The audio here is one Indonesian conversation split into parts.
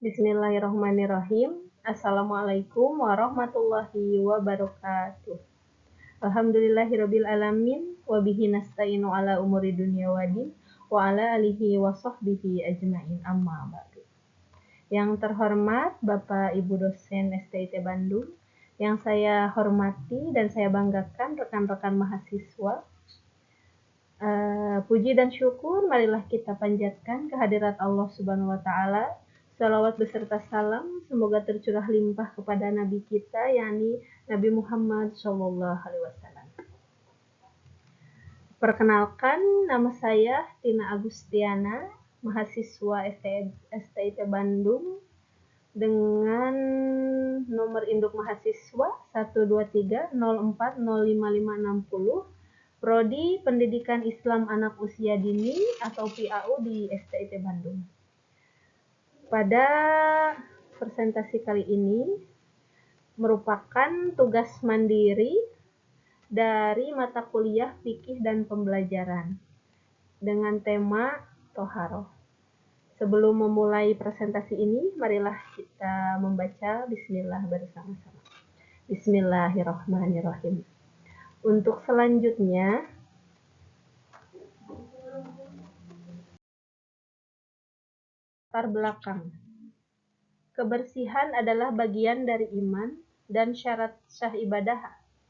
Bismillahirrahmanirrahim. Assalamualaikum warahmatullahi wabarakatuh. Alhamdulillahirabbil alamin wa bihi nasta'inu ala umuri dunya waddin wa ala alihi wa sahbihi ajmain amma ba'du. Yang terhormat Bapak Ibu dosen STIT Bandung, yang saya hormati dan saya banggakan rekan-rekan mahasiswa. Puji dan syukur marilah kita panjatkan kehadirat Allah Subhanahu wa taala. Salawat beserta salam semoga tercurah limpah kepada Nabi kita, yakni Nabi Muhammad SAW. Perkenalkan, nama saya Tina Agustiana, mahasiswa STIT Bandung dengan nomor induk mahasiswa 12304055560, Prodi Pendidikan Islam Anak Usia Dini atau PAU di STIT Bandung. Pada presentasi kali ini merupakan tugas mandiri dari mata kuliah fikih dan pembelajaran dengan tema Toharoh. Sebelum memulai presentasi ini, marilah kita membaca Bismillah bersama-sama. Bismillahirrahmanirrahim. Untuk selanjutnya, latar belakang. Kebersihan adalah bagian dari iman dan syarat sah ibadah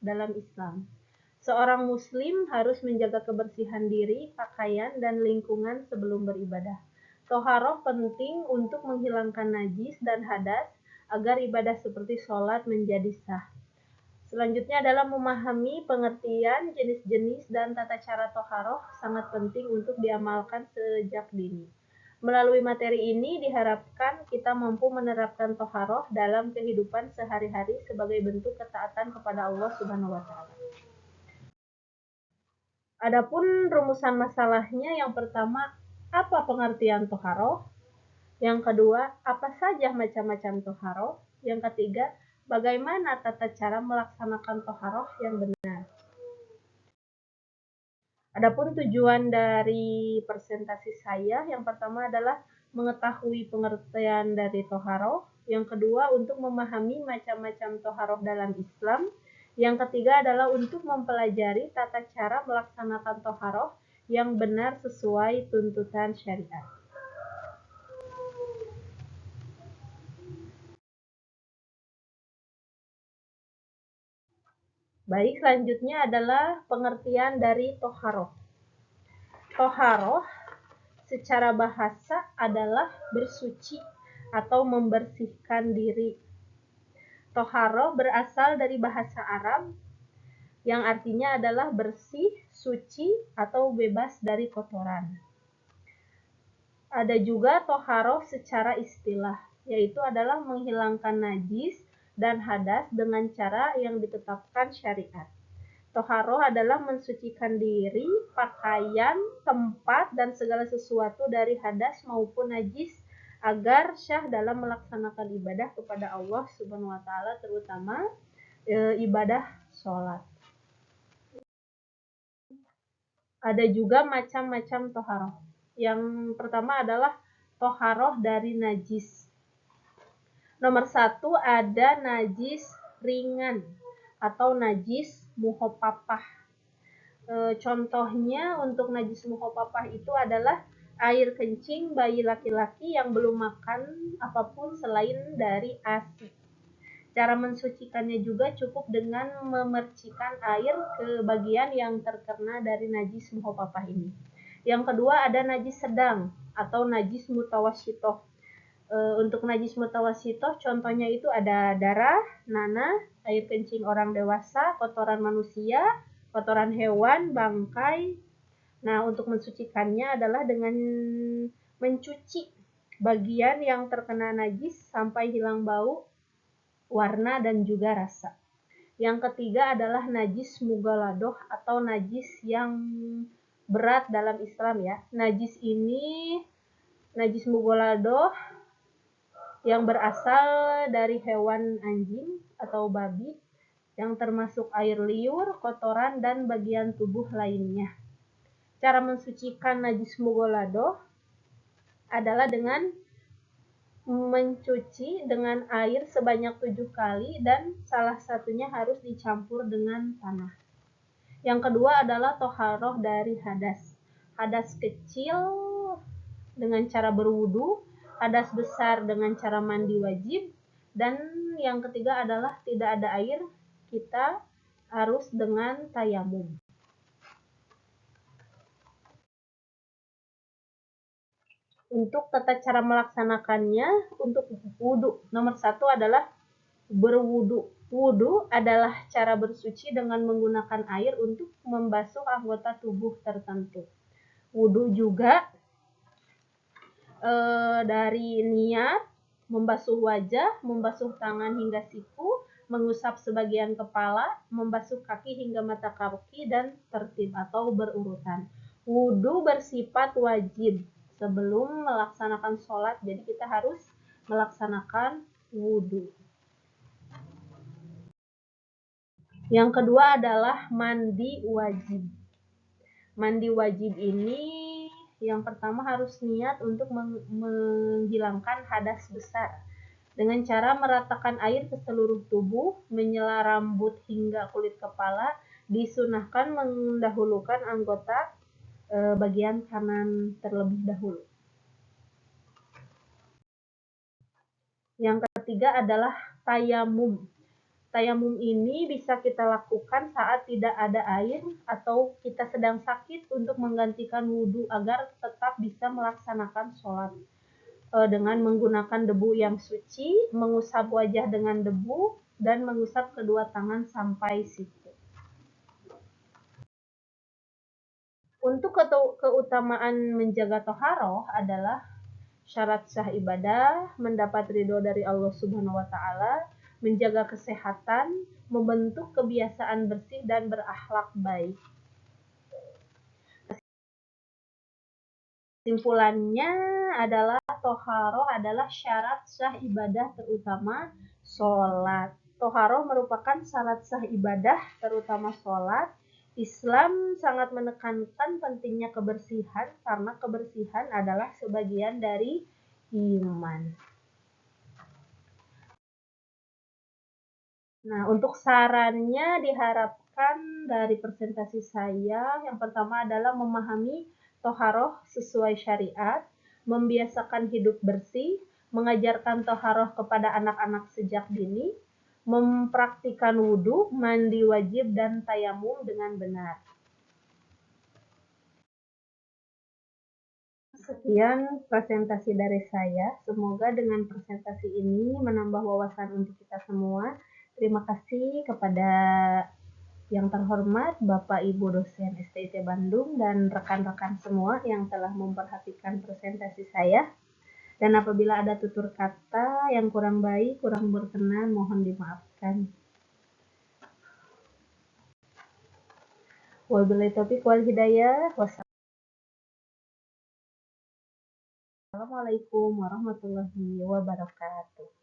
dalam Islam. Seorang muslim harus menjaga kebersihan diri, pakaian, dan lingkungan sebelum beribadah. Toharoh penting untuk menghilangkan najis dan hadas agar ibadah seperti sholat menjadi sah. Selanjutnya adalah memahami pengertian, jenis-jenis, dan tata cara toharoh sangat penting untuk diamalkan sejak dini. Melalui materi ini diharapkan kita mampu menerapkan toharoh dalam kehidupan sehari-hari sebagai bentuk ketaatan kepada Allah Subhanahu wa taala. Adapun rumusan masalahnya, yang pertama, apa pengertian toharoh? Yang kedua, apa saja macam-macam toharoh? Yang ketiga, bagaimana tata cara melaksanakan toharoh yang benar? Adapun tujuan dari presentasi saya, yang pertama adalah mengetahui pengertian dari toharoh. Yang kedua, untuk memahami macam-macam toharoh dalam Islam. Yang ketiga adalah untuk mempelajari tata cara melaksanakan toharoh yang benar sesuai tuntutan syariat. Baik, selanjutnya adalah pengertian dari toharoh. Toharoh secara bahasa adalah bersuci atau membersihkan diri. Toharoh berasal dari bahasa Arab yang artinya adalah bersih, suci, atau bebas dari kotoran. Ada juga toharoh secara istilah, yaitu adalah menghilangkan najis dan hadas dengan cara yang ditetapkan syariat. Toharoh adalah mensucikan diri, pakaian, tempat, dan segala sesuatu dari hadas maupun najis agar syah dalam melaksanakan ibadah kepada Allah Subhanahu wa taala, terutama ibadah sholat. Ada juga macam-macam toharoh. Yang pertama adalah toharoh dari najis. Nomor 1 ada najis ringan atau najis muhofafah. Contohnya untuk najis muhofafah itu adalah air kencing bayi laki-laki yang belum makan apapun selain dari ASI. Cara mensucikannya juga cukup dengan memercikan air ke bagian yang terkena dari najis muhofafah ini. Yang kedua ada najis sedang atau najis mutawasyitoh. Untuk najis mutawasyitoh contohnya itu ada darah, nanah, air kencing orang dewasa, kotoran manusia, kotoran hewan, bangkai. Nah, untuk mensucikannya adalah dengan mencuci bagian yang terkena najis sampai hilang bau, warna, dan juga rasa. Yang ketiga adalah najis mughaladoh atau najis yang berat dalam Islam ya. Najis mughaladoh yang berasal dari hewan anjing atau babi yang termasuk air liur, kotoran, dan bagian tubuh lainnya. Cara mensucikan najis mughaladoh adalah dengan mencuci dengan air sebanyak 7 kali dan salah satunya harus dicampur dengan tanah. Yang kedua adalah toharoh dari hadas. Hadas kecil dengan cara berwudu, hadas besar dengan cara mandi wajib, dan yang ketiga adalah tidak ada air, kita harus dengan tayamum. Untuk tata cara melaksanakannya, untuk wudu, nomor 1 adalah berwudu. Wudu adalah cara bersuci dengan menggunakan air untuk membasuh anggota tubuh tertentu. Wudu juga dari niat, membasuh wajah, membasuh tangan hingga siku, mengusap sebagian kepala, membasuh kaki hingga mata kaki, dan tertib atau berurutan. Wudu bersifat wajib sebelum melaksanakan sholat, jadi kita harus melaksanakan wudu. Yang kedua adalah mandi wajib. Mandi wajib ini yang pertama harus niat untuk menghilangkan hadas besar dengan cara meratakan air ke seluruh tubuh, menyela rambut hingga kulit kepala. Disunahkan mendahulukan anggota bagian kanan terlebih dahulu. Yang ketiga adalah tayamum. Tayamum ini bisa kita lakukan saat tidak ada air atau kita sedang sakit untuk menggantikan wudhu agar tetap bisa melaksanakan sholat. Dengan menggunakan debu yang suci, mengusap wajah dengan debu, dan mengusap kedua tangan sampai siku. Untuk keutamaan menjaga toharoh adalah syarat sah ibadah, mendapat ridho dari Allah Subhanahu wa Ta'ala, menjaga kesehatan, membentuk kebiasaan bersih dan berakhlak baik. Kesimpulannya adalah toharoh adalah syarat sah ibadah terutama sholat. Toharoh merupakan syarat sah ibadah terutama sholat. Islam sangat menekankan pentingnya kebersihan karena kebersihan adalah sebagian dari iman. Nah, untuk sarannya diharapkan dari presentasi saya, yang pertama adalah memahami toharoh sesuai syariat, membiasakan hidup bersih, mengajarkan toharoh kepada anak-anak sejak dini, mempraktikkan wudhu, mandi wajib, dan tayamum dengan benar. Sekian presentasi dari saya. Semoga dengan presentasi ini menambah wawasan untuk kita semua. Terima kasih kepada yang terhormat Bapak Ibu dosen STIT Bandung dan rekan-rekan semua yang telah memperhatikan presentasi saya. Dan apabila ada tutur kata yang kurang baik, kurang berkenan, mohon dimaafkan. Wabillahi taufiq wal hidayah. Wassalamualaikum warahmatullahi wabarakatuh.